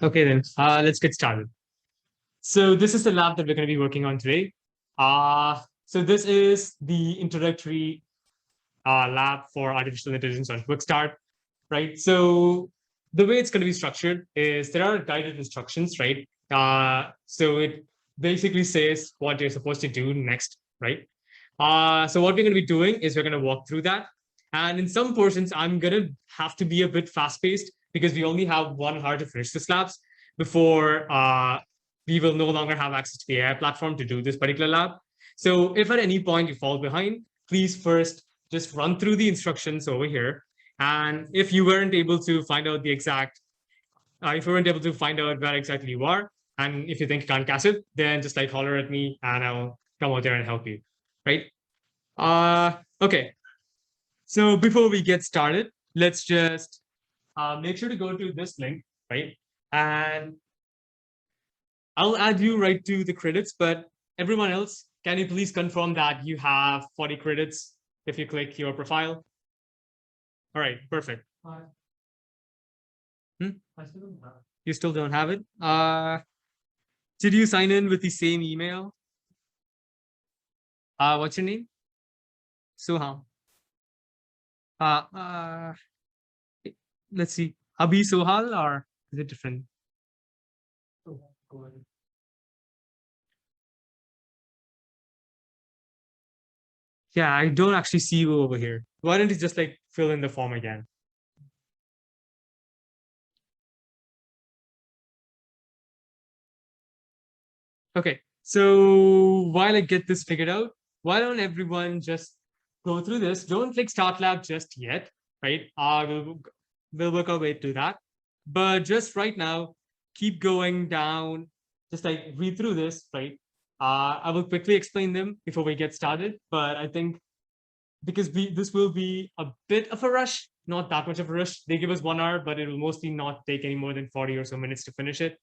Okay, then let's get started. So this is the lab that we're going to be working on today. So this is the introductory lab for artificial intelligence on Qwik Start, right? So the way it's going to be structured is there are guided instructions, right? So it basically says what you're supposed to do next, right? So what we're going to be doing is we're going to walk through that. And in some portions, I'm going to have to be a bit fast-paced because we only have 1 hour to finish the labs before we will no longer have access to the AI platform to do this particular lab. So if at any point you fall behind, please first just run through the instructions over here. And if you weren't able to find out the exact, if you weren't able to find out where exactly you are, and if you think you can't catch it, then just like holler at me and I'll come out there and help you, right? Okay. So before we get started, let's just make sure to go to this link, right? And I'll add you right to the credits, but everyone else, can you please confirm that you have 40 credits if you click your profile? All right, perfect. You still don't have it? Did you sign in with the same email? What's your name? Soham. Let's see. Abhi Sohal, or is it different? Yeah, I don't actually see you over here. Why don't you just like fill in the form again? Okay, so while I get this figured out, why don't everyone just go through this? Don't click Start Lab just yet, right? We'll work our way to that. But just right now, keep going down, just like read through this, right? I will quickly explain them before we get started, but I think because this will be a bit of a rush, not that much of a rush. They give us 1 hour, but it will mostly not take any more than 40 or so minutes to finish it.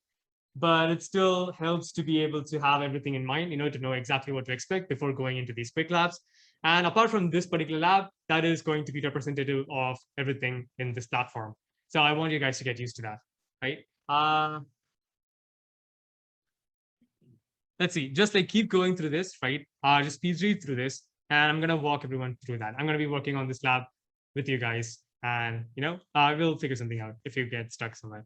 But it still helps to be able to have everything in mind, to know exactly what to expect before going into these quick labs. And apart from this particular lab, that is going to be representative of everything in this platform. So I want you guys to get used to that, right? Let's see, just like keep going through this, right? Just please read through this, and I'm gonna walk everyone through that. I'm gonna be working on this lab with you guys, and we'll figure something out if you get stuck somewhere.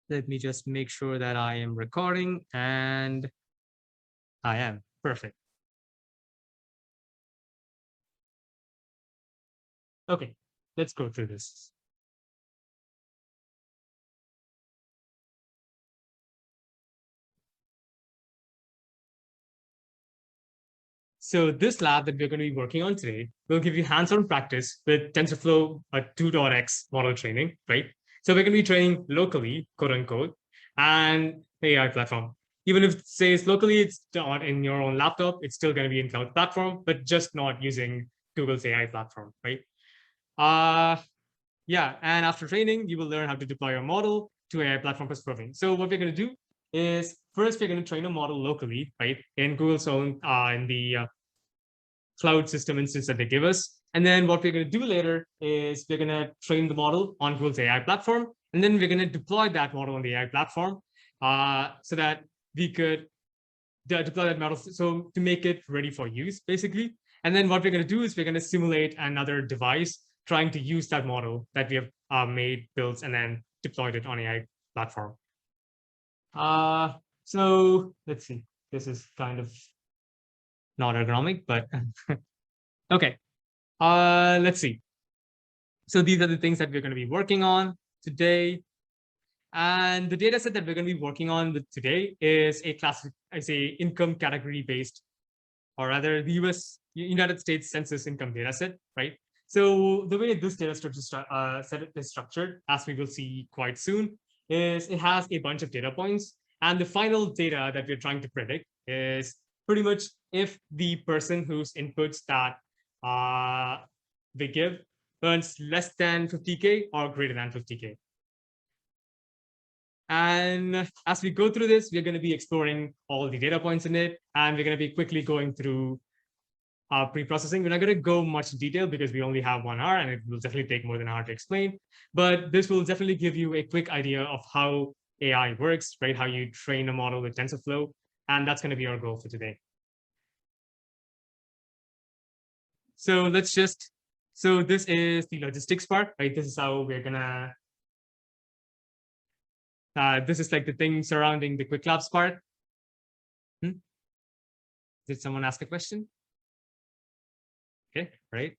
Let me just make sure that I am recording, and I am. Perfect. Okay, let's go through this. So this lab that we're going to be working on today will give you hands-on practice with TensorFlow 2.x model training, right? So we're going to be training locally, quote unquote, and the AI platform. Even if it says locally, it's not in your own laptop, it's still going to be in cloud platform, but just not using Google's AI platform, right? Yeah, and after training, you will learn how to deploy your model to AI platform for proving. So what we're going to do is first we're going to train a model locally, right, in Google's own in the cloud system instance that they give us. And then what we're going to do later is we're going to train the model on Google's AI platform, and then we're going to deploy that model on the AI platform so that we could deploy that model so to make it ready for use, basically. And then what we're going to do is we're going to simulate another device trying to use that model that we have made, built, and then deployed it on AI platform. So let's see. This is kind of not ergonomic, but okay. Let's see. So these are the things that we're going to be working on today. And the data set that we're going to be working on with today is a classic, I say, income category based, or rather the United States Census income data set, right? So the way this data set is structured, as we will see quite soon, is it has a bunch of data points. And the final data that we're trying to predict is pretty much if the person whose inputs that they give earns less than 50K or greater than 50K. And as we go through this, we're going to be exploring all the data points in it, and we're going to be quickly going through pre-processing. We're not going to go much in detail because we only have 1 hour and it will definitely take more than an hour to explain. But this will definitely give you a quick idea of how AI works, right? How you train a model with TensorFlow. And that's going to be our goal for today. So this is the logistics part, right? This is how we're gonna, this is like the thing surrounding the Qwik Labs part. Did someone ask a question? Okay, right.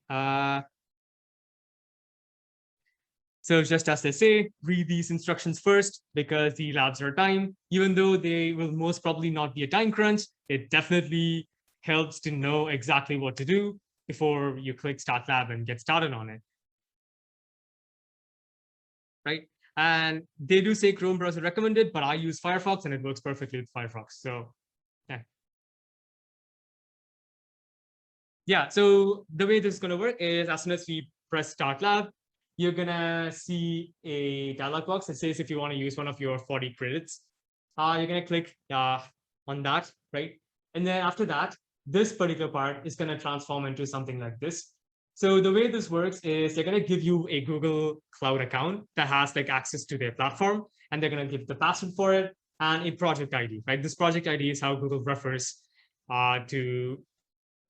So just as they say, read these instructions first because the labs are timed. Even though they will most probably not be a time crunch, it definitely helps to know exactly what to do before you click Start Lab and get started on it. Right? And they do say Chrome browser recommended, but I use Firefox and it works perfectly with Firefox. So yeah. Yeah, so the way this is going to work is as soon as we press Start Lab, you're going to see a dialog box that says if you want to use one of your 40 credits. You're going to click on that, right? And then after that, this particular part is going to transform into something like this. So the way this works is they're going to give you a Google Cloud account that has like access to their platform, and they're going to give the password for it and a project ID, right? This project ID is how Google refers to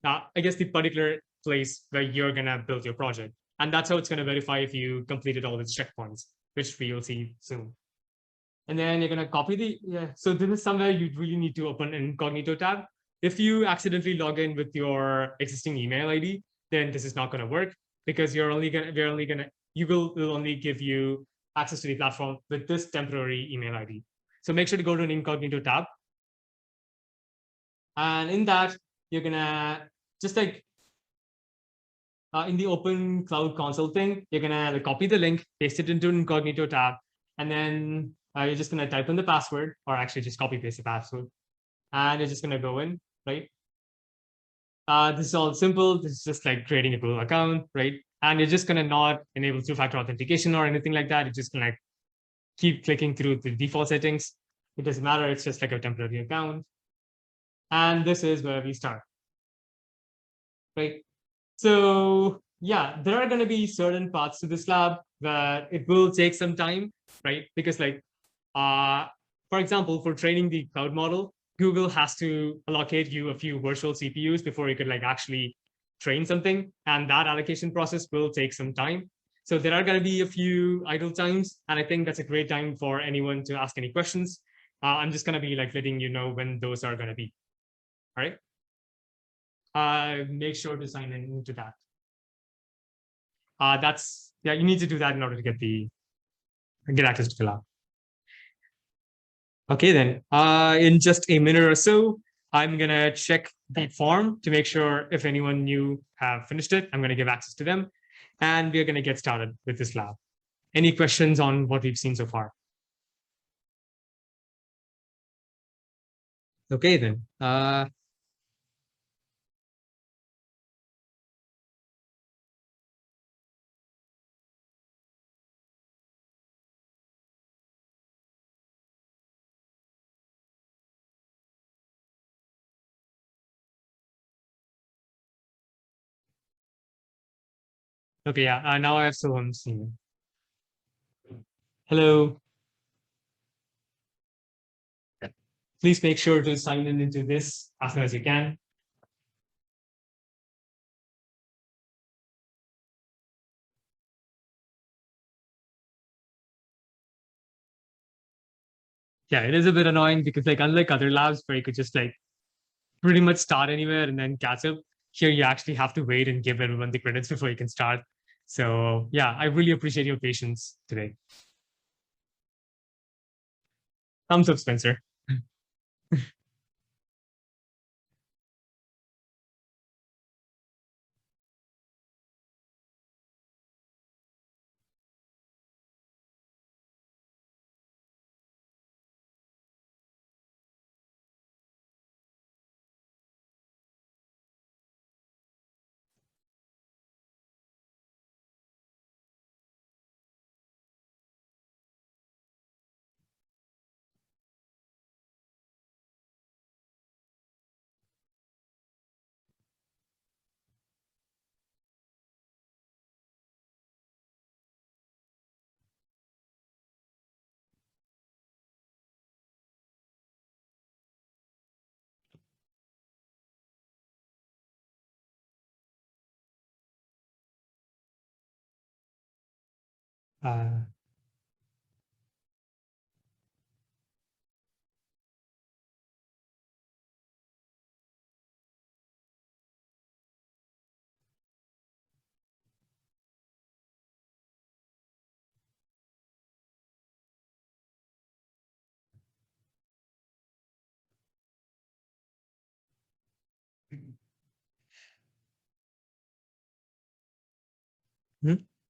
I guess the particular place where you're going to build your project. And that's how it's going to verify if you completed all its checkpoints, which we will see soon. And then you're going to copy so this is somewhere you really need to open an incognito tab. If you accidentally log in with your existing email ID, then this is not going to work because you will only give you access to the platform with this temporary email ID. So make sure to go to an incognito tab. And in that, you're going to just like in the open cloud console thing, you're gonna copy the link, paste it into an incognito tab, and then you're just gonna type in the password, or actually just copy paste the password, and you're just gonna go in, right? This is all simple. This is just like creating a Google account, right? And you're just gonna not enable two-factor authentication or anything like that. You're just gonna keep clicking through the default settings. It doesn't matter. It's just like a temporary account. And this is where we start, right? So yeah, there are going to be certain parts to this lab that it will take some time, right? Because for example, for training the cloud model, Google has to allocate you a few virtual CPUs before you could actually train something. And that allocation process will take some time. So there are going to be a few idle times. And I think that's a great time for anyone to ask any questions. I'm just going to be letting you know when those are going to be. All right. Make sure to sign into that. You need to do that in order to get access to the lab. Okay, then in just a minute or so, I'm gonna check the form to make sure if anyone new have finished it. I'm gonna give access to them, and we're gonna get started with this lab. Any questions on what we've seen so far? Okay, then. Okay, yeah. Now I have someone seeing. Hello. Please make sure to sign in into this as soon as you can. Yeah, it is a bit annoying because unlike other labs where you could just pretty much start anywhere and then catch up, here you actually have to wait and give everyone the credits before you can start. So yeah, I really appreciate your patience today. Thumbs up, Spencer.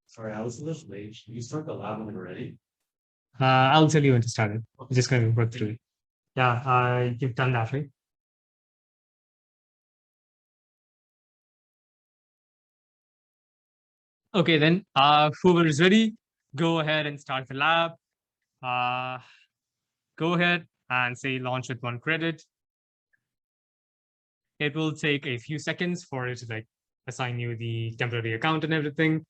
Sorry, I was a little late. You start the lab when we're ready. I'll tell you when to start it. I'm just going to work through it. Yeah, you've done that, right? Okay, then whoever is ready, go ahead and start the lab. Go ahead and say launch with 1 credit. It will take a few seconds for it to like assign you the temporary account and everything.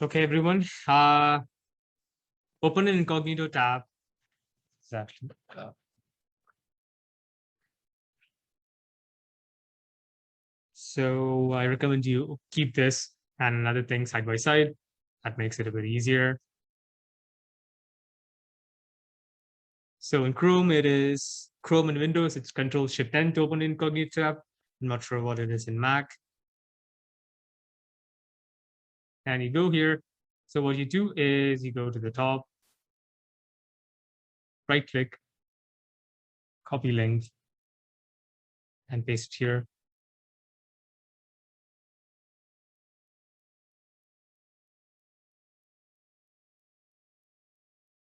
Okay, everyone. Open an incognito tab. Exactly. So I recommend you keep this and another thing side by side. That makes it a bit easier. So in Chrome, it is Chrome and Windows. It's Control-Shift-N to open incognito tab. I'm not sure what it is in Mac. And you go here. So what you do is you go to the top, right click, copy link, and paste it here.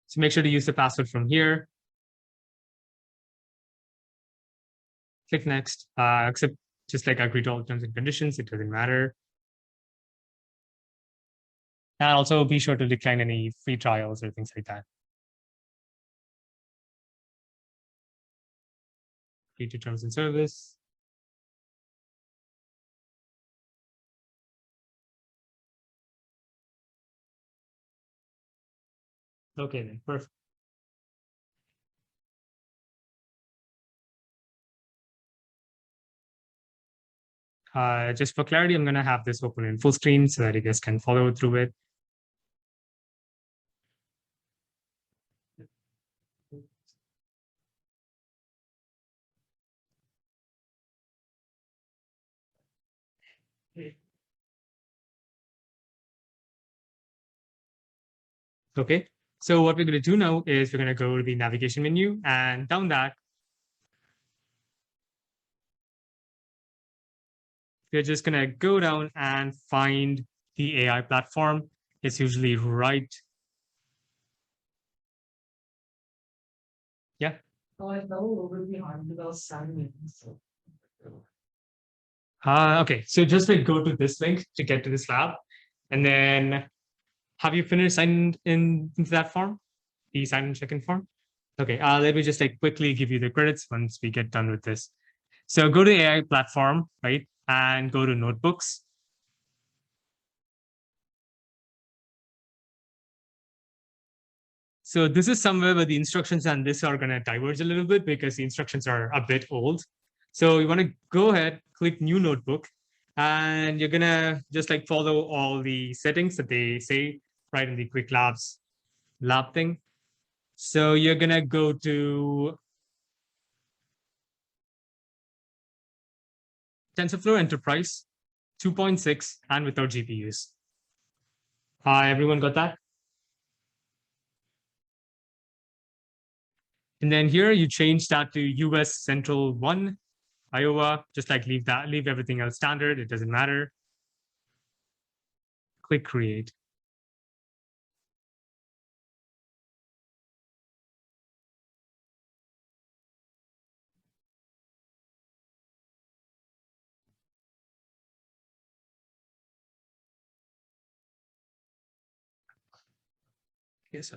So make sure to use the password from here. Click next, accept, just like agree to all terms and conditions, it doesn't matter. And also be sure to decline any free trials or things like that. Agree to terms and service. Okay, then perfect. Just for clarity, I'm going to have this open in full screen so that you guys can follow through it. Okay, so what we're going to do now is we're going to go to the navigation menu, and down that, we're just going to go down and find the AI platform. It's usually right. Yeah. Okay, so just like go to this link to get to this lab, and then have you finished signing in into that form, the sign in check-in form? Okay, let me just like quickly give you the credits once we get done with this. So go to AI platform, right, and go to notebooks. So this is somewhere where the instructions and this are going to diverge a little bit because the instructions are a bit old. So you want to go ahead, click new notebook, and you're going to just like follow all the settings that they say right in the Qwik Labs lab thing. So you're going to go to TensorFlow Enterprise 2.6 and without GPUs. Everyone got that? And then here you change that to US Central 1, Iowa, just like leave everything else standard. It doesn't matter. Click create. Yes.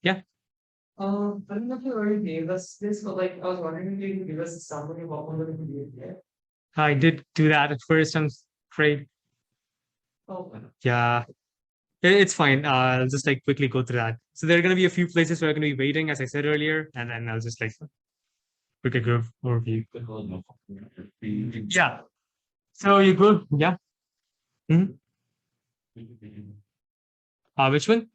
Yeah. I don't know if you already gave us this, but like I was wondering if you could give us a summary of what we're going to do here. I did do that at first. I'm afraid. Oh, yeah. It's fine. I'll just like quickly go through that. So there are going to be a few places where I'm going to be waiting, as I said earlier, and then I'll just like quick overview. Yeah. So you go. Yeah. Mhm. Which one?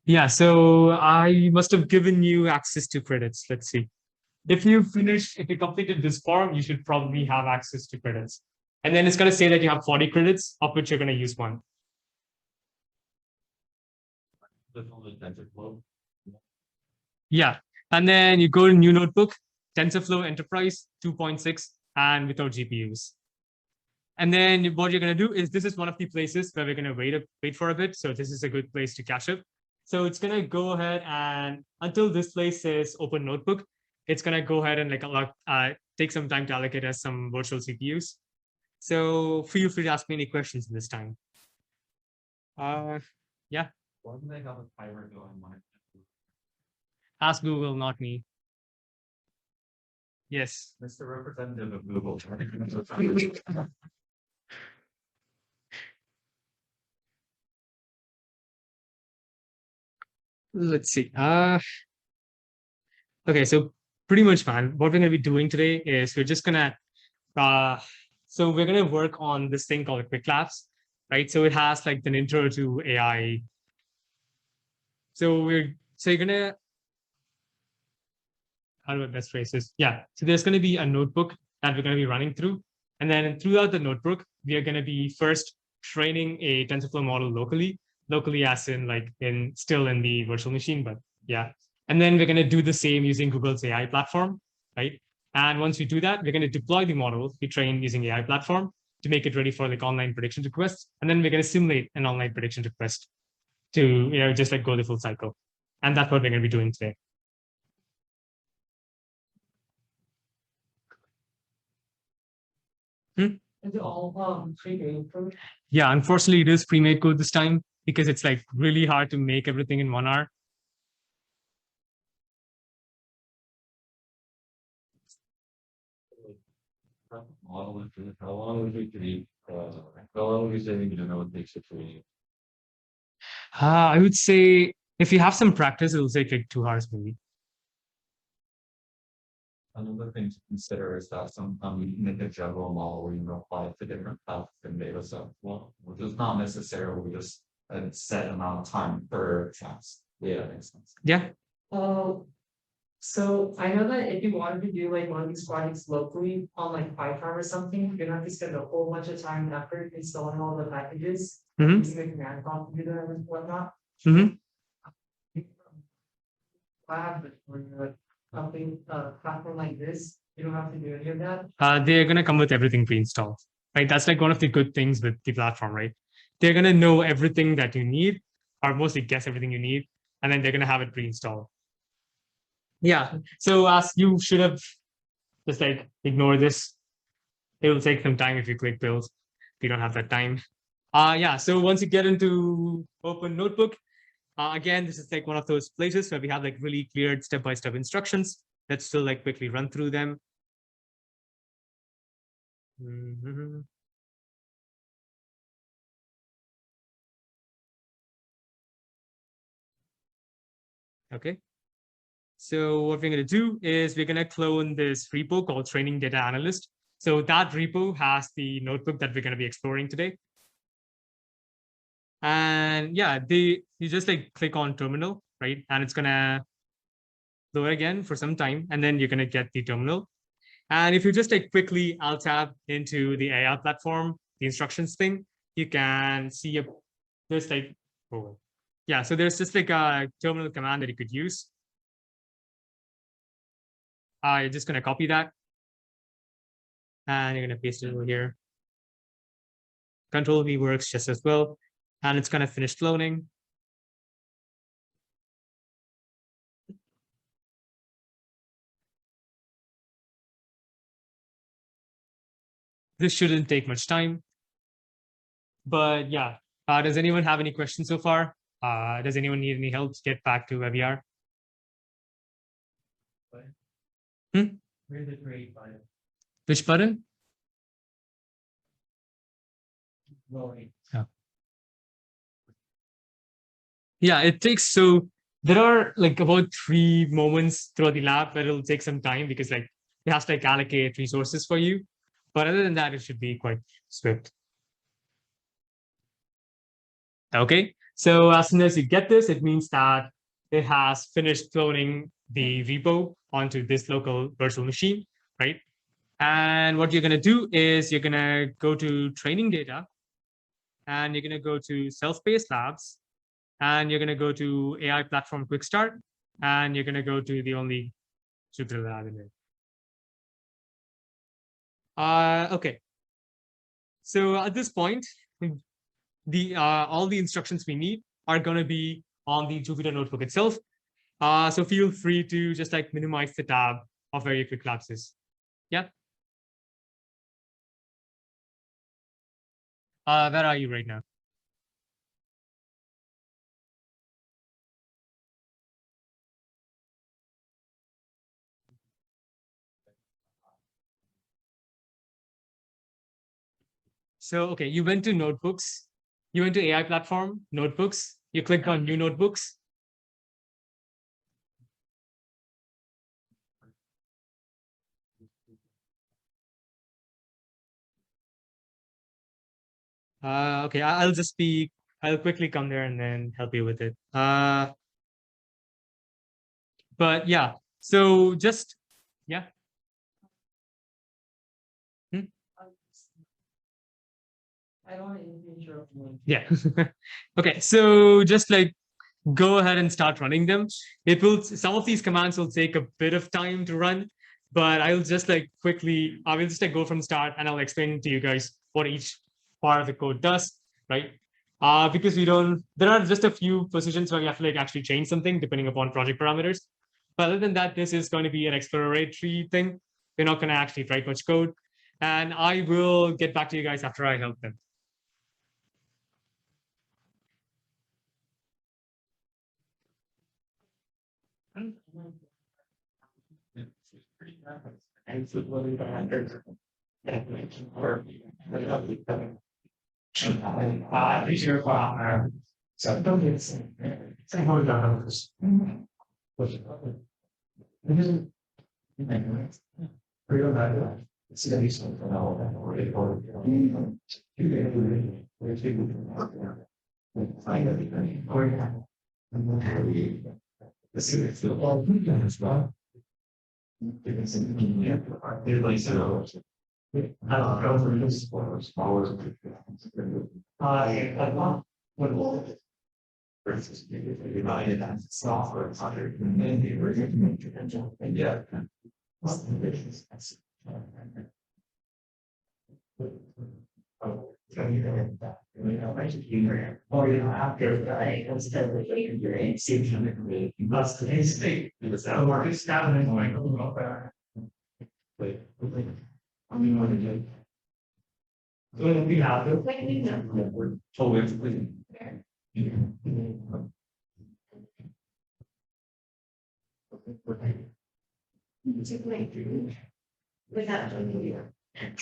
Yeah. So I must have given you access to credits. Let's see. If you completed this form, you should probably have access to credits. And then it's going to say that you have 40 credits, of which you're going to use one. Yeah. And then you go to new notebook, TensorFlow Enterprise 2.6, and without GPUs. And then what you're going to do is this is one of the places where we're going to wait for a bit. So this is a good place to catch up. So it's going to go ahead and until this place says open notebook, it's going to go ahead and like take some time to allocate us some virtual CPUs. So feel free to ask me any questions this time. Yeah. Why do they have a timer going on? Ask Google, not me. Yes. Mr. Representative of Google. Let's see. Okay, so pretty much, man, what we're gonna be doing today is we're just gonna so we're gonna work on this thing called Qwik Labs, right? So it has like an intro to AI. So you're gonna how do I best phrase this? Yeah. So there's gonna be a notebook that we're gonna be running through. And then throughout the notebook, we are gonna be first training a TensorFlow model locally as in like still in the virtual machine, but yeah. And then we're gonna do the same using Google's AI platform, right? And once we do that, we're gonna deploy the model we train using AI platform to make it ready for like online prediction requests. And then we're gonna simulate an online prediction request to just like go the full cycle. And that's what we're gonna be doing today. Hmm? Is it all pre-made code? Yeah, unfortunately, it is pre-made code this time because it's like really hard to make everything in 1 hour. Model how long would it take? How long would you say you know it takes it for you? I would say if you have some practice, it'll take like 2 hours maybe. Another thing to consider is that sometimes you can make a general model where you apply it to different paths and data set. Well, which is not necessarily just a set amount of time per task. Yeah, that makes sense. Yeah. So I know that if you wanted to do like one of these projects locally on like Python or something, you're gonna have to spend a whole bunch of time and effort installing all the packages, using the command prompt to do that and whatnot. Lab or something platform like this, you don't have to do any of that. They're gonna come with everything pre-installed, right? That's like one of the good things with the platform, right? They're gonna know everything that you need, or mostly guess everything you need, and then they're gonna have it pre-installed. Yeah. So as you should have just like ignore this. It will take some time if you click build. If you don't have that time. Yeah. So once you get into open notebook, again, this is like one of those places where we have like really clear step-by-step instructions. Let's still like quickly run through them. Okay. So what we're going to do is we're going to clone this repo called Training Data Analyst. So that repo has the notebook that we're going to be exploring today. And yeah, you just like click on terminal, right? And it's going to load again for some time, and then you're going to get the terminal. And if you just like quickly alt tab into the AI platform, the instructions thing, you can see there's like, oh, yeah, so there's just like a terminal command that you could use. You're just going to copy that. And you're going to paste it over here. Control V works just as well. And it's going to finish loading. This shouldn't take much time. But yeah, does anyone have any questions so far? Does anyone need any help to get back to where we are? Hmm? Where's the grade button? Which button? Rolling. Yeah, it takes, so there are like about 3 moments throughout the lab where it'll take some time because like it has to like allocate resources for you. But other than that, it should be quite swift. Okay, so as soon as you get this, it means that it has finished cloning the repo onto this local virtual machine, right? And what you're going to do is you're going to go to training data, and you're going to go to self-paced labs, and you're going to go to AI platform Qwik Start, and you're going to go to the only Jupyter lab in it. Okay. So at this point, the all the instructions we need are going to be on the Jupyter notebook itself. So feel free to just like minimize the tab of where your Qwik Labs is. Yeah. Where are you right now? So, okay, you went to notebooks, you went to AI platform, notebooks, you clicked on new notebooks. Okay, I'll quickly come there and then help you with it. But yeah, so just, yeah. Hmm? I don't interrupt you. Yeah. Okay, so just like go ahead and start running them. It will, some of these commands will take a bit of time to run, but I will just like quickly, I will just like go from start and I'll explain to you guys what each part of the code does, right? Because there are just a few positions where you have to like actually change something depending upon project parameters. But other than that, this is going to be an exploratory thing. We're not going to actually write much code. And I will get back to you guys after I help them.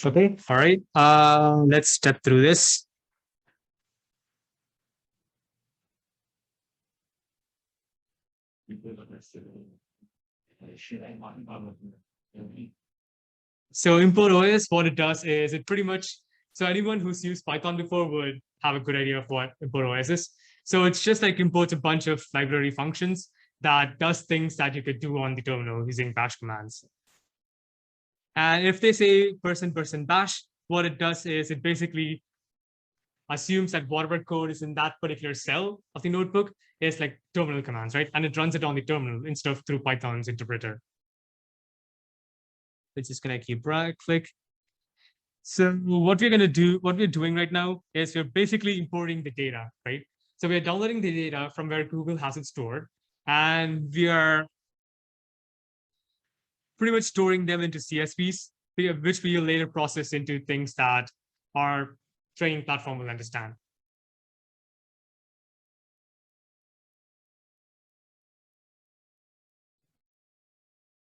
Okay, all right. Let's step through this. So import OS, what it does is it pretty much, so anyone who's used Python before would have a good idea of what import OS is. So it's just like imports a bunch of library functions that does things that you could do on the terminal using bash commands. And if they say %% bash, what it does is it basically assumes that whatever code is in that particular cell of the notebook is like terminal commands, right? And it runs it on the terminal instead of through Python's interpreter. It's just gonna keep right click. So what we're doing right now is we're basically importing the data, right? So we're downloading the data from where Google has it stored, and we are pretty much storing them into CSVs. which we will later process into things that our training platform will understand.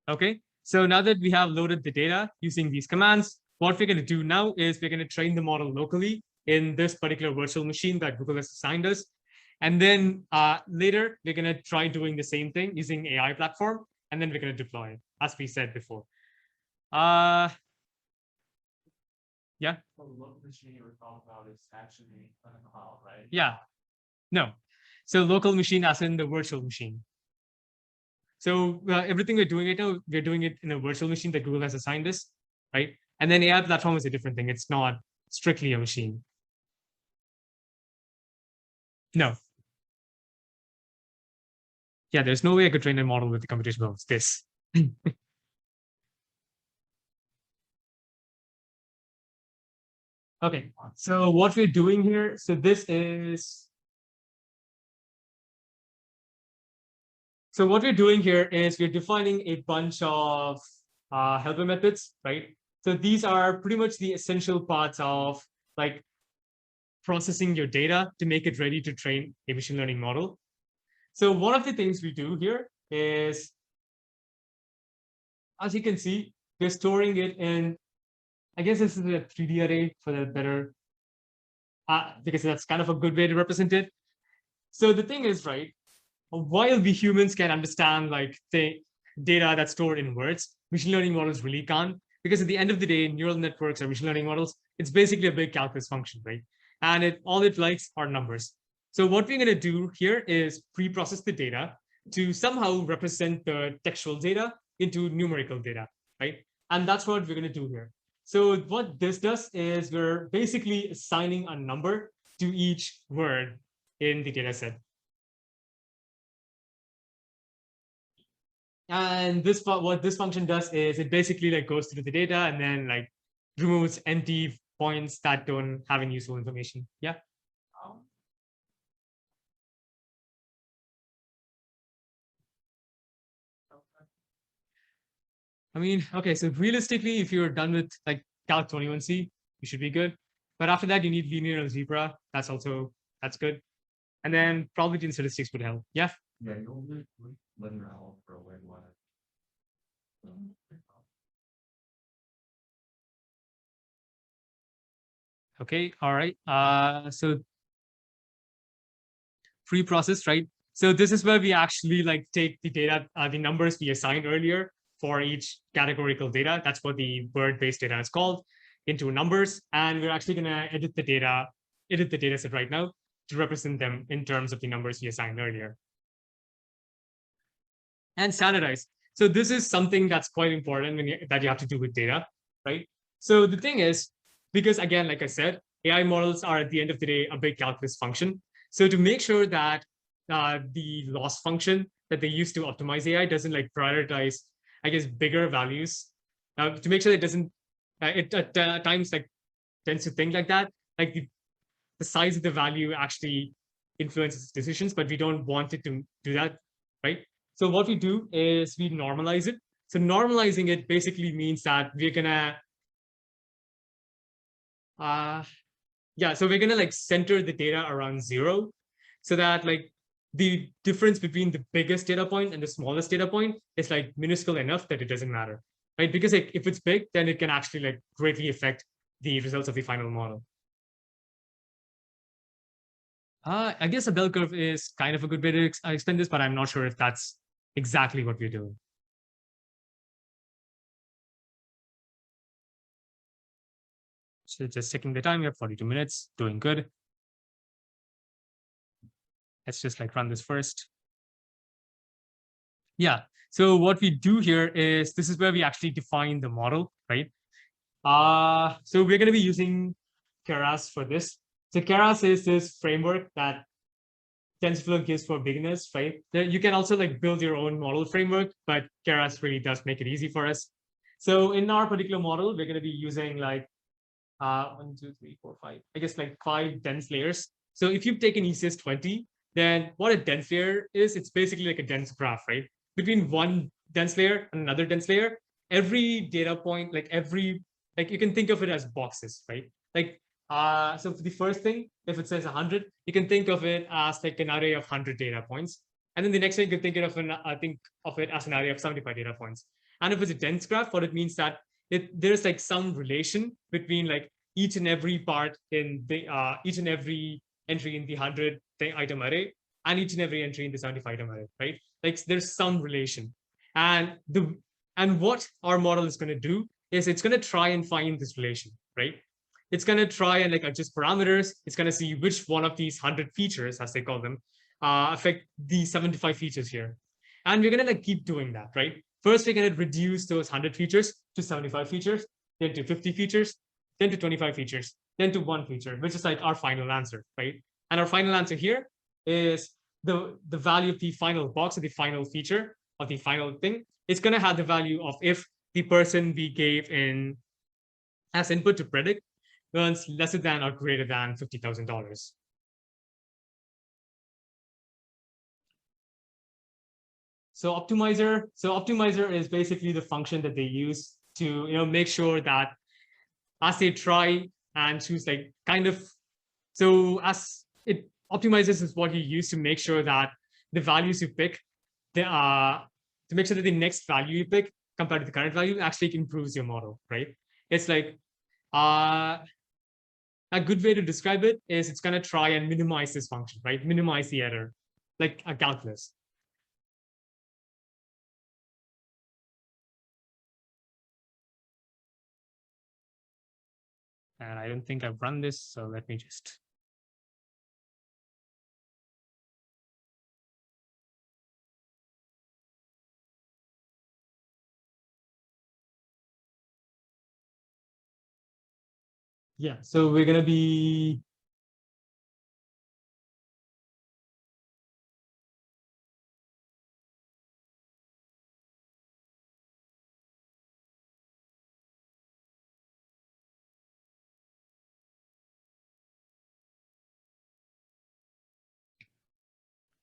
Okay, so now that we have loaded the data using these commands, what we're going to do now is we're going to train the model locally in this particular virtual machine that Google has assigned us. And then later, we're going to try doing the same thing using AI platform, and then we're going to deploy it, as we said before. Yeah. Well, the local machine you were talking about is actually on a cloud, right? Yeah. No. So local machine as in the virtual machine. So everything we're doing right now, we're doing it in a virtual machine that Google has assigned us, right? And then AI platform is a different thing. It's not strictly a machine. No. Yeah, there's no way I could train a model with the computation power of this. Okay, so what we're doing here, so what we're doing here is we're defining a bunch of helper methods, right? So these are pretty much the essential parts of like processing your data to make it ready to train a machine learning model. So one of the things we do here is, as you can see, we're storing it in, I guess this is a 3D array for the better, because that's kind of a good way to represent it. So the thing is, right, while we humans can understand like the data that's stored in words, machine learning models really can't, because at the end of the day, neural networks or machine learning models, it's basically a big calculus function, right? And all it likes are numbers. So what we're going to do here is pre-process the data to somehow represent the textual data into numerical data, right? And that's what we're going to do here. So what this does is we're basically assigning a number to each word in the data set. And what this function does is it basically like goes through the data and then like removes empty points that don't have any useful information. Yeah. I mean, okay, so realistically, if you're done with like Calc 21C, you should be good. But after that, you need linear algebra. That's good. And then probability and statistics would help. Yeah. Yeah, you'll need linear algebra way one. Okay. All right. So pre-process, right? So this is where we actually like take the data, the numbers we assigned earlier for each categorical data. That's what the word-based data is called, into numbers. And we're actually going to edit the data set right now to represent them in terms of the numbers we assigned earlier. And standardize. So this is something that's quite important that you have to do with data, right? So the thing is, because again, like I said, AI models are at the end of the day a big calculus function. So to make sure that the loss function that they use to optimize AI doesn't like prioritize, I guess, bigger values, to make sure it doesn't, it at times like tends to think like that, like the size of the value actually influences decisions, but we don't want it to do that, right? So what we do is we normalize it. So normalizing it basically means that we're gonna, so we're gonna like center the data around 0, so that like the difference between the biggest data point and the smallest data point is like minuscule enough that it doesn't matter, right? Because like if it's big, then it can actually like greatly affect the results of the final model. I guess a bell curve is kind of a good way to explain this, but I'm not sure if that's exactly what we're doing. So just checking the time, we have 42 minutes, doing good. Let's just like run this first. Yeah, so what we do here is, this is where we actually define the model, right? So we're going to be using Keras for this. So Keras is this framework that TensorFlow gives for beginners, right? You can also like build your own model framework, but Keras really does make it easy for us. So in our particular model, we're going to be using like 1, 2, 3, 4, 5, I guess like 5 dense layers. So if you've taken ECS 20, then what a dense layer is, it's basically like a dense graph, right? Between one dense layer and another dense layer, every data point, like you can think of it as boxes, right? Like, so for the first thing, if it says 100, you can think of it as like an array of 100 data points. And then the next thing you can think of it as an array of 75 data points. And if it's a dense graph, what it means that there's like some relation between like each and every part in the each and every entry in the 100 item array and each and every entry in the 75 item array, right? Like there's some relation. And what our model is going to do is it's going to try and find this relation, right? It's going to try and like adjust parameters. It's going to see which one of these 100 features, as they call them, affect the 75 features here. And we're going to like keep doing that, right? First, we're going to reduce those 100 features to 75 features, then to 50 features, then to 25 features, then to one feature, which is like our final answer, right? And our final answer here is the value of the final box or the final feature or the final thing. It's going to have the value of if the person we gave in as input to predict earns lesser than or greater than $50,000. So optimizer is basically the function that they use to make sure that as they try and choose like kind of, so as it optimizes is what you use to make sure that the values you pick, to make sure that the next value you pick compared to the current value actually improves your model, right? It's like a good way to describe it is it's going to try and minimize this function, right? Minimize the error, like a calculus. And I don't think I've run this, so let me just. Yeah, so we're going to be.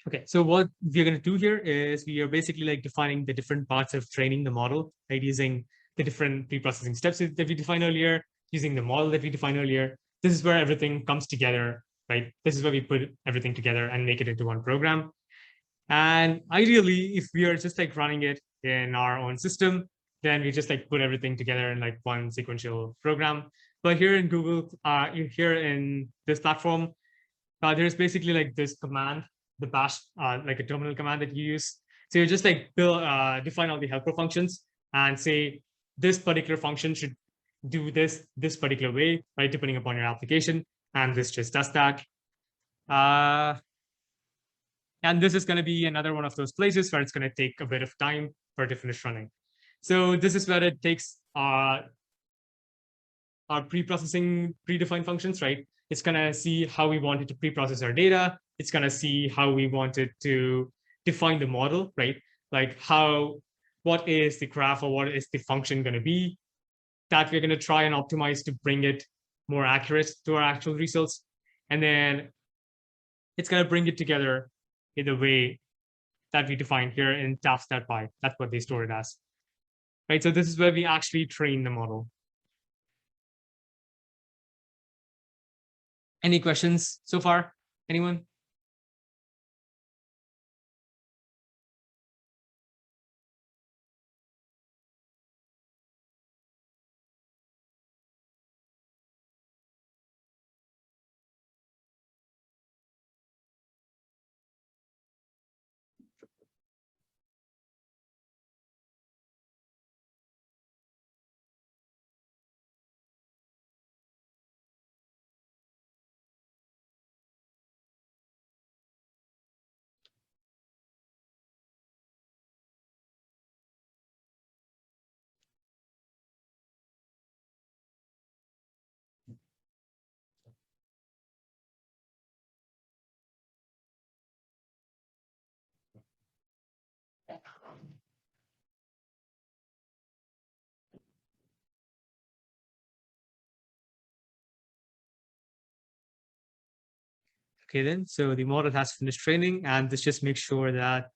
Okay, so what we're going to do here is we are basically like defining the different parts of training the model, right? Using the different pre-processing steps that we defined earlier, using the model that we defined earlier. This is where everything comes together, right? This is where we put everything together and make it into one program. And ideally, if we are just like running it in our own system, then we just like put everything together in like one sequential program. But here in Google, here in this platform, there's basically like this command, the bash, like a terminal command that you use. So you just like define all the helper functions and say this particular function should do this particular way, right? Depending upon your application, and this just does that. And this is going to be another one of those places where it's going to take a bit of time for it to finish running. So this is where it takes our pre-processing predefined functions, right? It's going to see how we want it to pre-process our data. It's going to see how we want it to define the model, right? Like what is the graph or what is the function going to be that we're going to try and optimize to bring it more accurate to our actual results. And then it's going to bring it together in the way that we define here in taf.py. That's what they store it as, right? So this is where we actually train the model. Any questions so far? Anyone? Okay, then, so the model has finished training, and this just makes sure that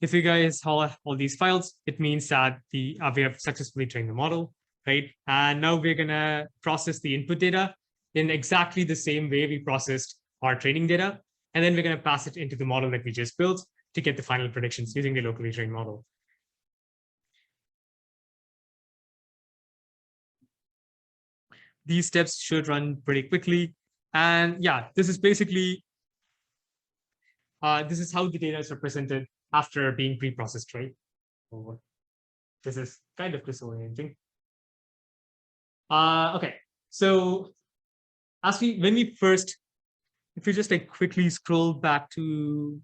If you guys have all these files, it means that we have successfully trained the model, right? And now we're gonna process the input data in exactly the same way we processed our training data. And then we're gonna pass it into the model that we just built to get the final predictions using the locally trained model. These steps should run pretty quickly. And yeah, this is basically, this is how the data is represented after being pre-processed, right? This is kind of disorienting. Okay, so when we first, if we just like quickly scroll back to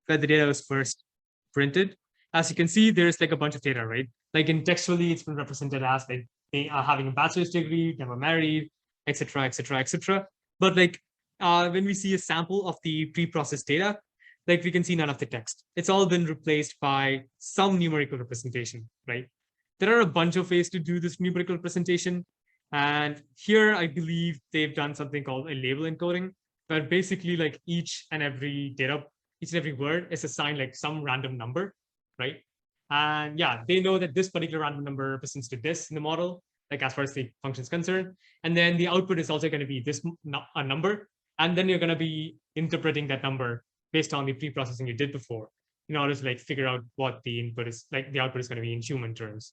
where the data was first printed, as you can see, there's like a bunch of data, right? Like in textually, it's been represented as like they are having a bachelor's degree, never married, etc., etc., etc. But like when we see a sample of the pre-processed data, like we can see none of the text. It's all been replaced by some numerical representation, right? There are a bunch of ways to do this numerical representation. And here I believe they've done something called a label encoding, where basically like each and every word is assigned like some random number, right? And yeah, they know that this particular random number represents to this in the model, like as far as the function is concerned. And then the output is also going to be this a number. And then you're going to be interpreting that number based on the pre-processing you did before in order to like figure out what the input is, like the output is going to be in human terms.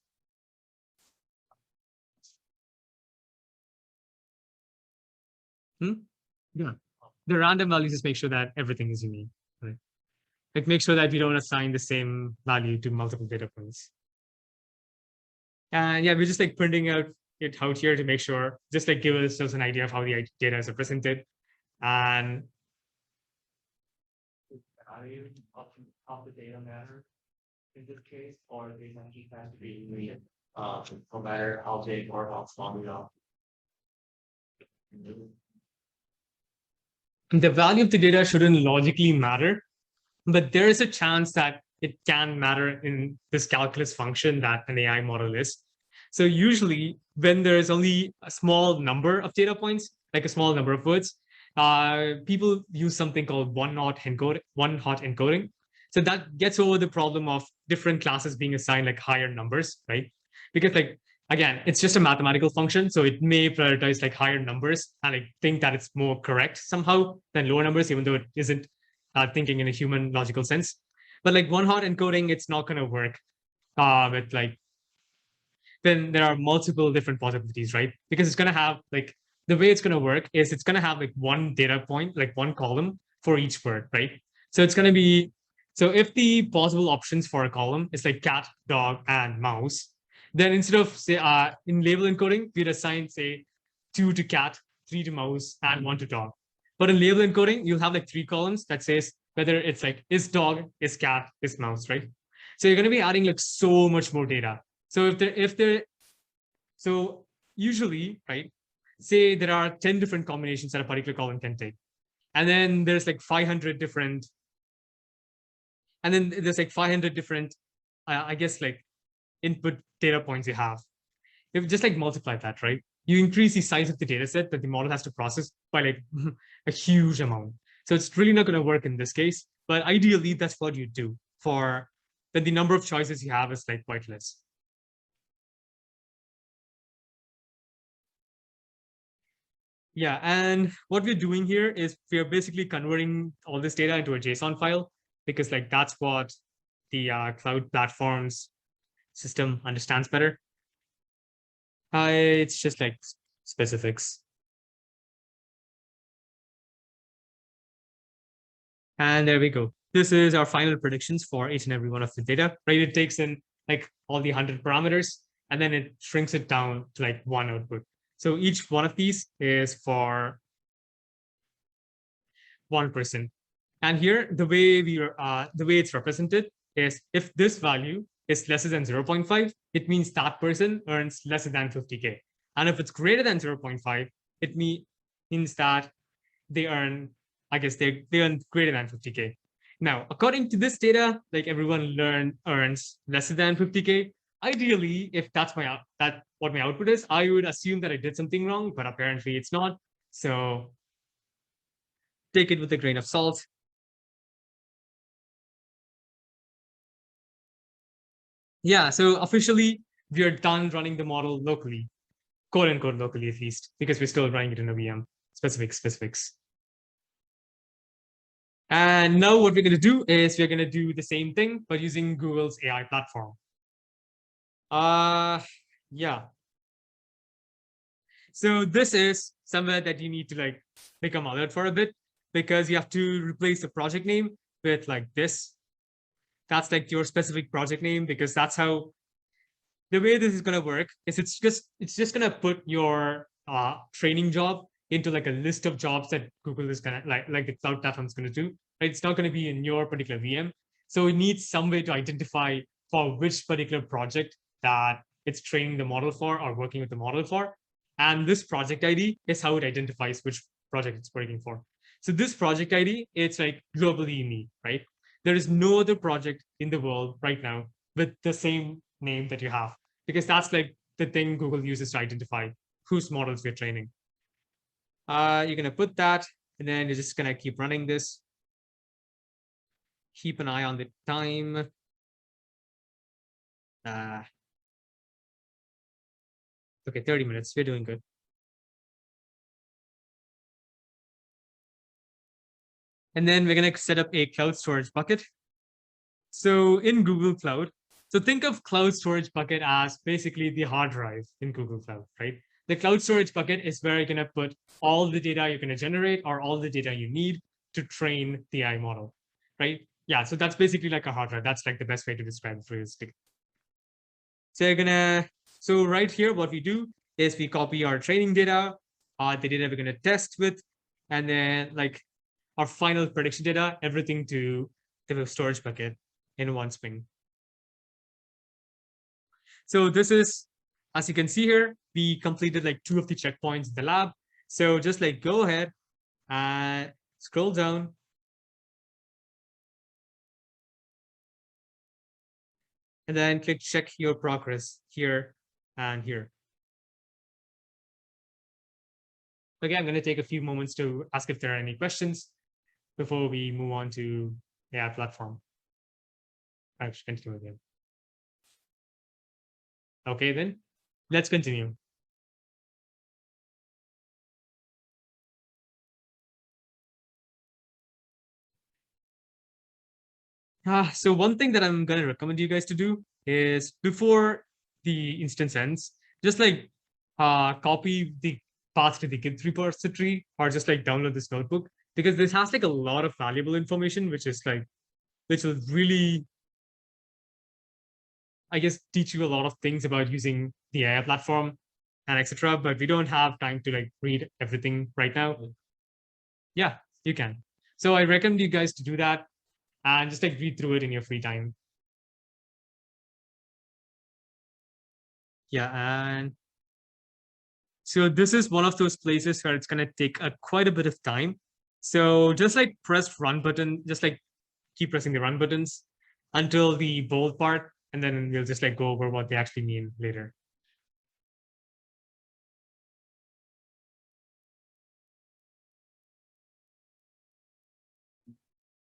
Yeah. The random values just make sure that everything is unique, right? Like make sure that we don't assign the same value to multiple data points. And yeah, we're just like printing out it out here to make sure, just like give ourselves an idea of how the data is represented. And value of the data matter in this case, or they just have to be real, no matter how big or how small we are. the value of the data shouldn't logically matter, but there is a chance that it can matter in this calculus function that an AI model is. So usually when there's only a small number of data points, like a small number of words, people use something called one-hot encoding. So that gets over the problem of different classes being assigned like higher numbers, right? Because like, again, it's just a mathematical function. So it may prioritize like higher numbers and I think that it's more correct somehow than lower numbers, even though it isn't thinking in a human logical sense. But like one-hot encoding, it's not going to work with like, then there are multiple different possibilities, right? Because it's going to have like, the way it's going to work is it's going to have like one data point, like one column for each word, right? So it's going to be, so if the possible options for a column is like cat, dog, and mouse, then instead of say in label encoding, we'd assign say 2 to cat, 3 to mouse, and 1 to dog. But in label encoding, you'll have like 3 columns that says whether it's like is dog, is cat, is mouse, right? So you're going to be adding like so much more data. So so usually, right, say there are 10 different combinations that a particular column can take. And then there's like 500 different, and then there's like 500 different, I guess like input data points you have. If you just like multiply that, right? You increase the size of the data set that the model has to process by like a huge amount. So it's really not going to work in this case, but ideally that's what you do for then the number of choices you have is like quite less. Yeah, and what we're doing here is we're basically converting all this data into a JSON file because like that's what the cloud platforms system understands better. It's just like specifics. And there we go. This is our final predictions for each and every one of the data, right? It takes in like all the 100 parameters and then it shrinks it down to like one output. So each one of these is for one person. And here, the way it's represented is if this value is lesser than 0.5, it means that person earns lesser than 50K. And if it's greater than 0.5, it means that they earn, I guess they earn greater than 50K. Now, according to this data, like everyone earns lesser than 50K. Ideally, if that's what my output is, I would assume that I did something wrong, but apparently it's not. So take it with a grain of salt. yeah, so officially we are done running the model locally, quote unquote locally at least, because we're still running it in a VM, specifics. And now what we're going to do is we're going to do the same thing, but using Google's AI platform. Yeah. So this is somewhere that you need to like become alert for a bit, because you have to replace the project name with like this. That's like your specific project name, because that's how the way this is going to work is it's just going to put your training job into like a list of jobs that Google is going to like the cloud platform is going to do, right? It's not going to be in your particular VM. So it needs some way to identify for which particular project that it's training the model for or working with the model for. And this project ID is how it identifies which project it's working for. So this project ID, it's like globally unique, right? There is no other project in the world right now with the same name that you have, because that's like the thing Google uses to identify whose models we're training. You're going to put that, and then you're just going to keep running this. Keep an eye on the time. Okay, 30 minutes. We're doing good. And then we're going to set up a cloud storage bucket. So in Google Cloud, so think of cloud storage bucket as basically the hard drive in Google Cloud, right? The cloud storage bucket is where you're going to put all the data you're going to generate or all the data you need to train the AI model, right? Yeah, so that's basically like a hard drive. That's like the best way to describe it realistically. So right here, what we do is we copy our training data, the data we're going to test with, and then like our final prediction data, everything to the storage bucket in one swing. So this is, as you can see here, we completed like 2 of the checkpoints in the lab. So just like go ahead and scroll down. And then click check your progress here and here. Okay, I'm going to take a few moments to ask if there are any questions before we move on to AI platform. I should continue again. Okay, then let's continue. So one thing that I'm going to recommend you guys to do is before the instance ends, just like copy the path to the Git repository or just like download this notebook, because this has like a lot of valuable information, which will really, I guess, teach you a lot of things about using the AI platform and etc. But we don't have time to like read everything right now. Yeah, you can. So I recommend you guys to do that and just like read through it in your free time. Yeah, and so this is one of those places where it's going to take quite a bit of time. So just like press run button, just like keep pressing the run buttons until the bold part, and then we'll just like go over what they actually mean later.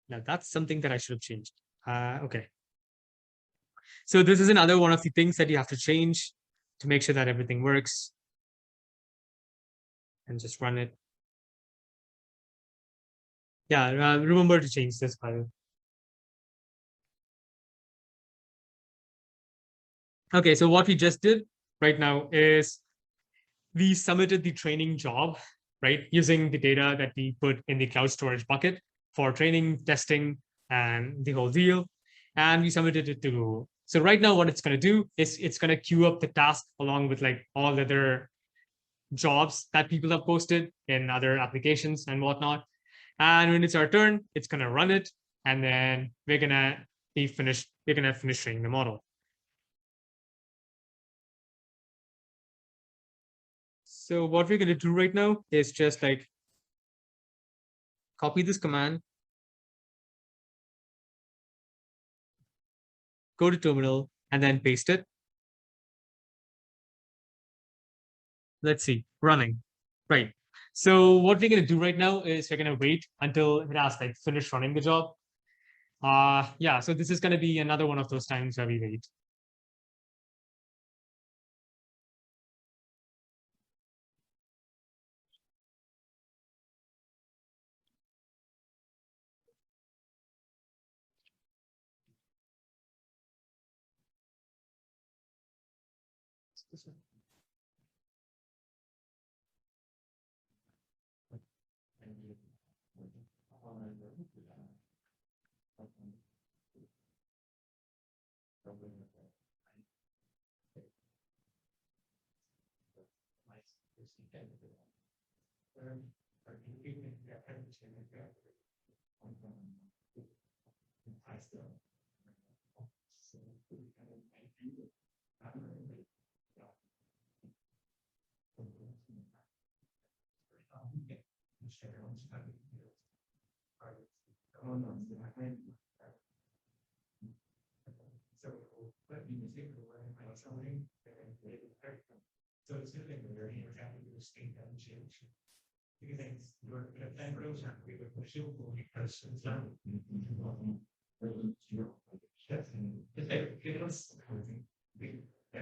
Now that's something that I should have changed. Okay. So this is another one of the things that you have to change to make sure that everything works. And just run it. Yeah, remember to change this file. Okay, so what we just did right now is we submitted the training job, right, using the data that we put in the cloud storage bucket for training, testing, and the whole deal. And we submitted it to Google. So right now, what it's going to do is it's going to queue up the task along with like all other jobs that people have posted in other applications and whatnot. And when it's our turn, it's going to run it. And then we're going to be finished. We're going to finish training the model. So what we're going to do right now is just like copy this command, go to terminal, and then paste it. Let's see, running. Right. So what we're going to do right now is we're going to wait until it has like finished running the job. Yeah, so this is going to be another one of those times where we wait. So it's good thing we're here having to state that change. Because we're that grows up, we would push it because it's not. Give us. Yeah.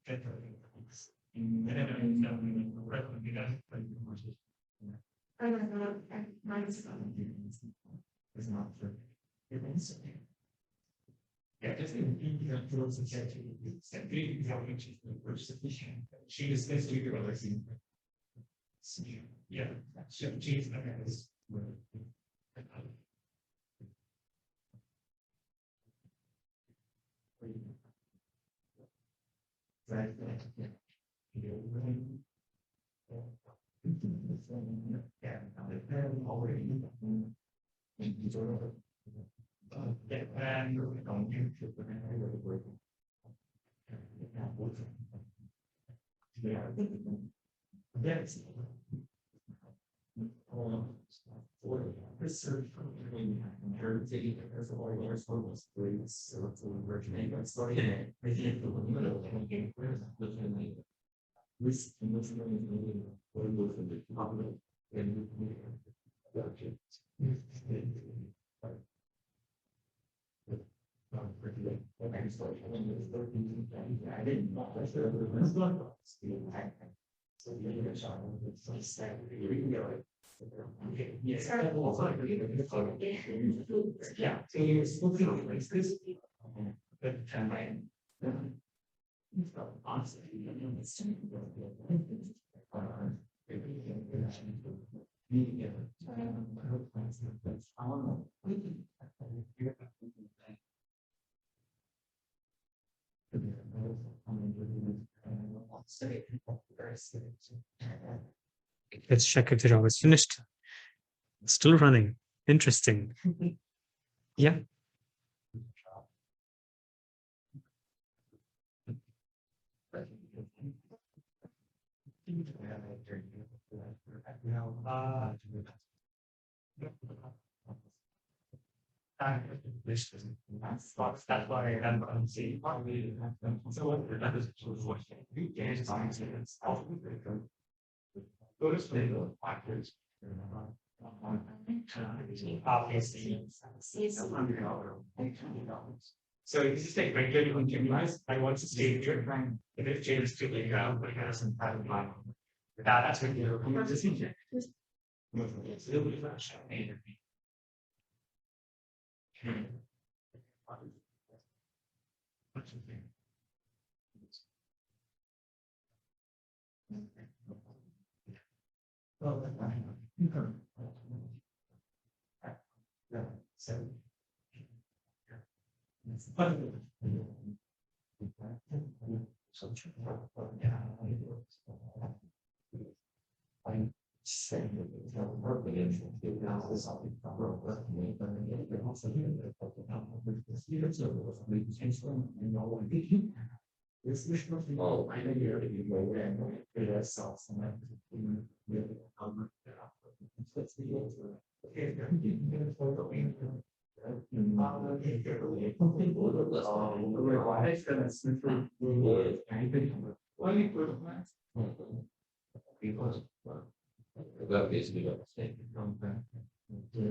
And then be done. I don't know. Mine's it's not for. Yeah, just she dismissed you the other scene. Yeah, she's right. Yeah, already. Yes. Research heritage as all years focus grades originate by studying this I didn't know. So yes. Yeah. So you're supposed to replace this. But let's check if the job is finished. Still running. Interesting. Yeah. That's why I am saying so that is what you factors. Obviously. So if you just take regular continuous, I want to stay here. If it changes to like but it hasn't had a mind. That's what you're decision. It's a little bit of this is oh, I know you're already aware it has self and that basically got yeah,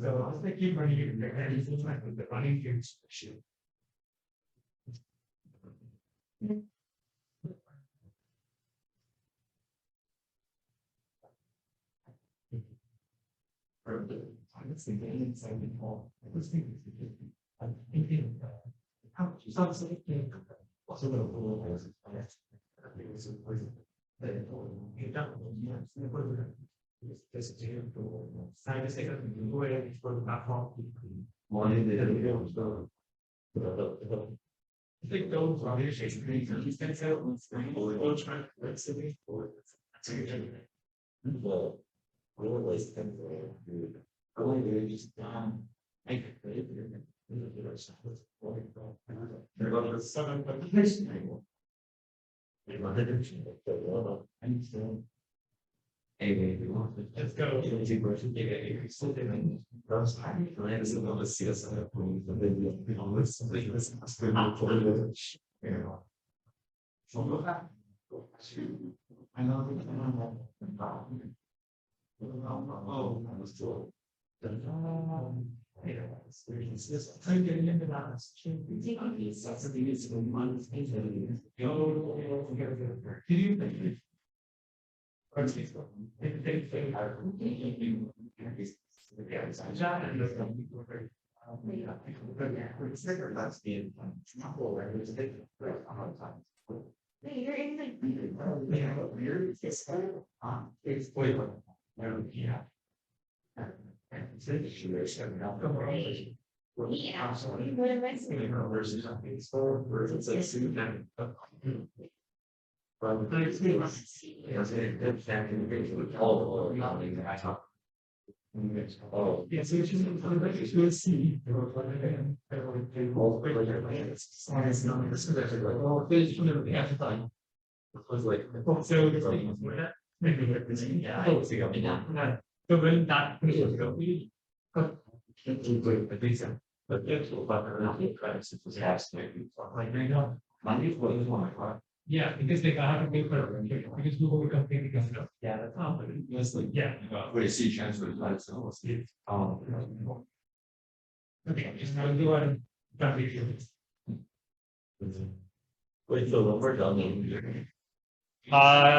so I think keep running the running games issue. I was thinking inside the hall. I was thinking I'm thinking Let's go. Yeah, because they have to pay for it because Google will completely because yeah, that's not yeah. Okay, just now go ahead and Wait, so when we're done.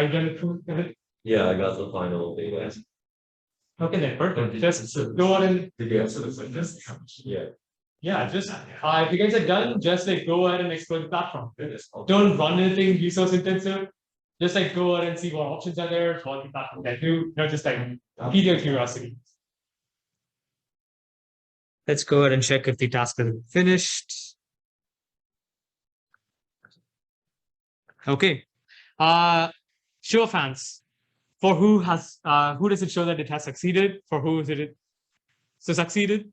you gonna prove it? Yeah, I got the final data. Okay, then perfect. Just go on and Did you answer the question? Yeah. yeah, just if you guys are done, just like go ahead and explore the platform. Don't run anything resource intensive. Just like go ahead and see what options are there, what the platform can do. Just like feed your curiosity. Let's go ahead and check if the task is finished. Okay. Show of hands. For who does it show that it has succeeded? For who is it so succeeded?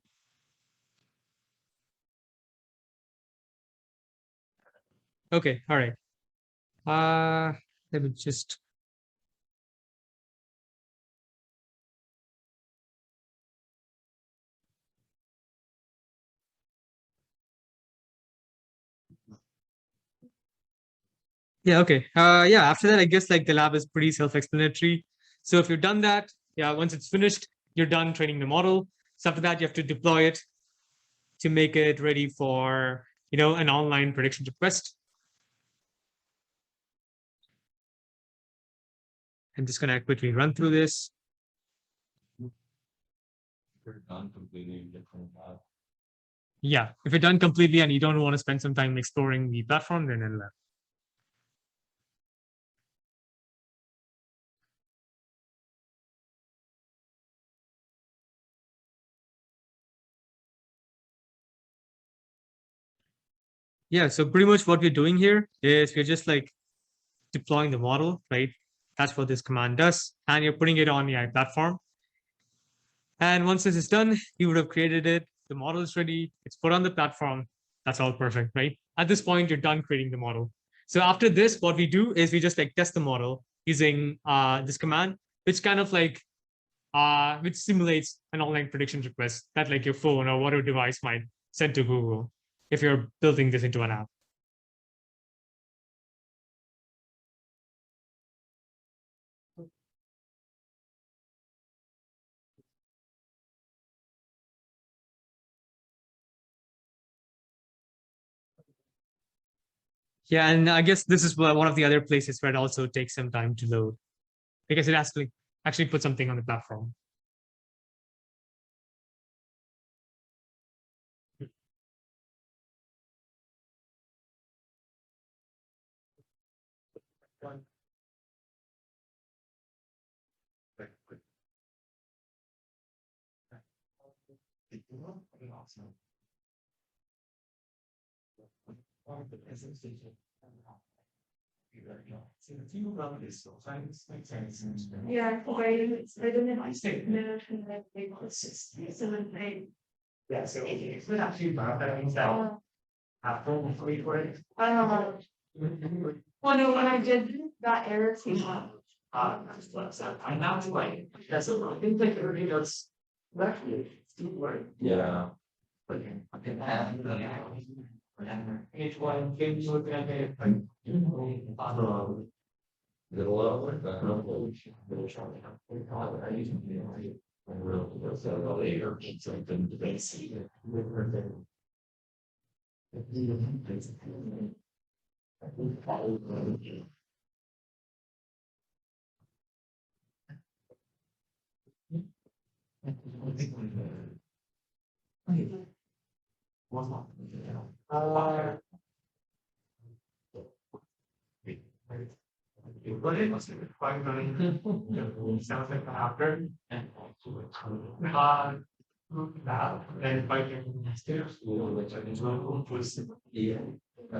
Okay, all right. Let me just yeah, okay. Yeah, after that, I guess like the lab is pretty self-explanatory. So if you've done that, yeah, once it's finished, you're done training the model. So after that, you have to deploy it to make it ready for an online prediction request. I'm just gonna quickly run through this. Yeah, if you're done completely and you don't want to spend some time exploring the platform, then it'll yeah, so pretty much what we're doing here is we're just like deploying the model, right? That's what this command does. And you're putting it on the AI platform. And once this is done, you would have created it. The model is ready. It's put on the platform. That's all perfect, right? At this point, you're done creating the model. So after this, what we do is we just like test the model using this command, which kind of like which simulates an online prediction request that like your phone or whatever device might send to Google if you're building this into an app. Yeah, and I guess this is one of the other places where it also takes some time to load because it has to actually put something on the platform. Yeah, I don't know. I say no to that big so I Yeah, so it's not actually bad, that means that after we work. I don't know. Well, no, when I did that error came up. I'm not like, that's a, I think like everybody does. Actually, still work. Yeah. But each one came to look at it. Little like that. Later, something to base. But it must be quite good. Something after. Now, and by the stairs, which I think was. Yeah. I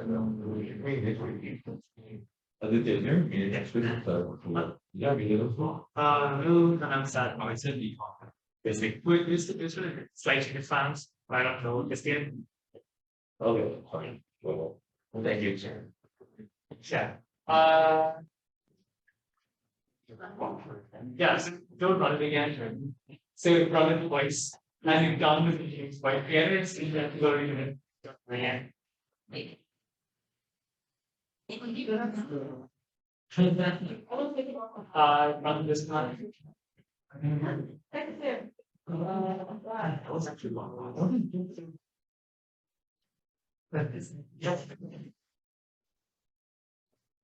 did it here, meaning actually, yeah, beautiful. No, I'm sad, I said the. It's slightly different, I don't know, this game. Okay, fine, well, thank you, sir. Yeah, yeah, so don't run it again. So run it twice, and you've done with the games by parents in that go unit. Again. Run this one. That was actually long. Yeah.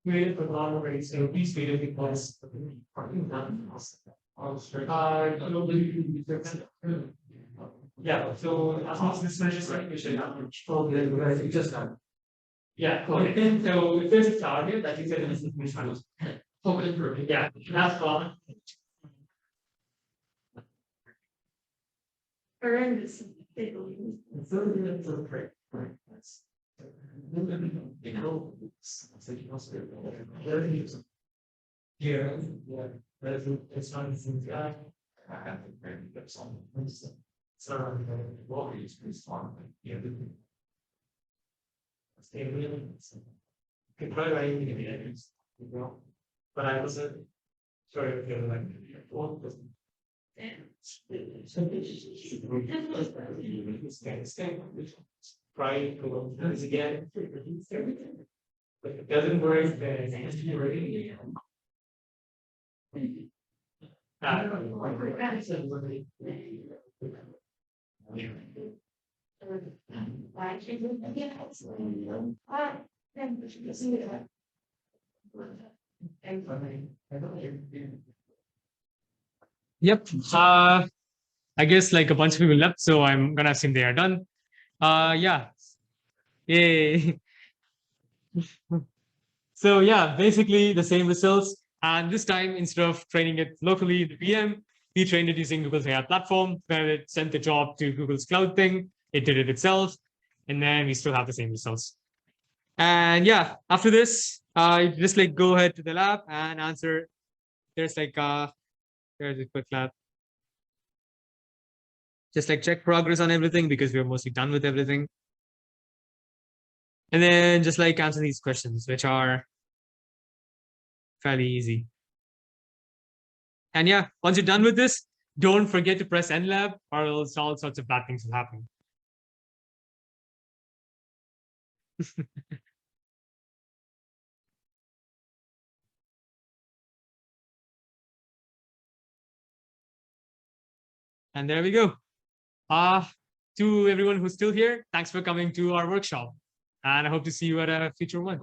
Created for long race, so please create it because. Yeah, so as long as this finishes, right, we should have. Okay, just done. Yeah, cool. So if there's a target, that you said this is which one. Focus improvement, yeah, that's common. Horrendous. Yeah, yeah, it's not easy. I have to get some. So, what is respond? Yeah. Stay really. Could try writing the evidence, you know, but I wasn't sure if you're like, what was. Try to go again. But if it doesn't work, then it has to be ready. Yep. I guess like a bunch of people left, so I'm gonna assume they are done. Yeah. Yay. So yeah, basically the same results. And this time, instead of training it locally in the VM, we trained it using Google's AI platform, where it sent the job to Google's cloud thing. It did it itself. And then we still have the same results. And after this, just like go ahead to the lab and answer. There's like there's a quick lab. Just like check progress on everything because we're mostly done with everything. And then just like answer these questions, which are fairly easy. And yeah, once you're done with this, don't forget to press end lab or else all sorts of bad things will happen. And there we go. To everyone who's still here, thanks for coming to our workshop. And I hope to see you at a future one.